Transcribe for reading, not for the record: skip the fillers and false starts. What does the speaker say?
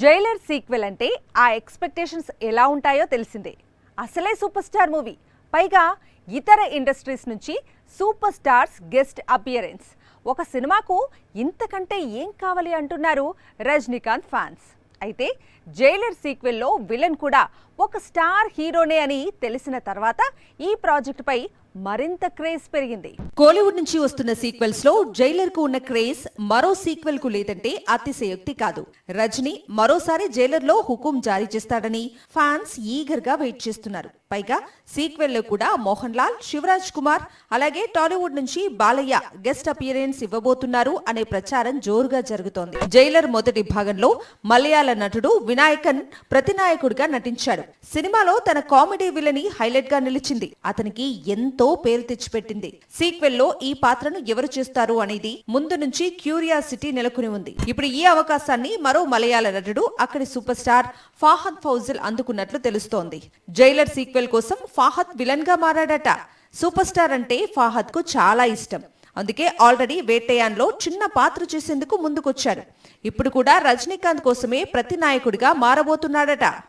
Jailer sequel అంటే ఆ expectations ఎలా ఉంటాయో తెలిసిందే. అసలే సూపర్ స్టార్ మూవీ, పైగా ఇతర ఇండస్ట్రీస్ నుంచి సూపర్ స్టార్స్ గెస్ట్ అపియరెన్స్. ఒక సినిమాకు ఇంతకంటే ఏం కావాలి అంటున్నారు రజనీకాంత్ ఫ్యాన్స్. అయితే జైలర్ సీక్వెల్లో విలన్ కూడా ఒక స్టార్ హీరోనే అని తెలిసిన తర్వాత ఈ ప్రాజెక్టుపై మరింత క్రేజ్ పెరిగింది. కోలీవుడ్ నుంచి వస్తున్న సీక్వెల్స్ లో జైలర్ కు ఉన్న క్రేజ్ మరో సీక్వెల్ కు లేదంటే అతిశయోక్తి కాదు. రజనీ మరోసారి జైలర్ లో హుకుం జారీ చేస్తాడని ఫ్యాన్స్ ఈగర్ గా వెయిట్ చేస్తున్నారు. పైగా సీక్వెల్ లో కూడా మోహన్ లాల్, శివరాజ్ కుమార్, అలాగే టాలీవుడ్ నుంచి బాలయ్య గెస్ట్ అపియరెన్స్ ఇవ్వబోతున్నారు అనే ప్రచారం జోరుగా జరుగుతోంది. జైలర్ మొదటి భాగంలో మలయాళ నటుడు వినాయకన్ ప్రతినాయకుడిగా నటించాడు. సినిమాలో తన కామెడీ విలని హైలైట్ గా నిలిచింది. అతనికి ఎంతో పేరు తెచ్చిపెట్టింది. సీక్వెల్ లో ఈ పాత్రను ఎవరు చేస్తారు అనేది ముందు నుంచి క్యూరియాసిటీ నెలకొని ఉంది. ఇప్పుడు ఈ అవకాశాన్ని మరో మలయాళ నటుడు, అక్కడి సూపర్ స్టార్ ఫాహద్ ఫౌజిల్ అందుకున్నట్లు తెలుస్తోంది. జైలర్ సీక్వెల్ కోసం ఫాహద్ విలన్ గా మారాడట. సూపర్ స్టార్ అంటే ఫాహద్ కు చాలా ఇష్టం. అందుకే ఆల్రెడీ వేటయాన్లో చిన్న పాత్ర చేసేందుకు ముందుకొచ్చాడు. ఇప్పుడు కూడా రజనీకాంత్ కోసమే ప్రతినాయకుడిగా మారబోతున్నాడట.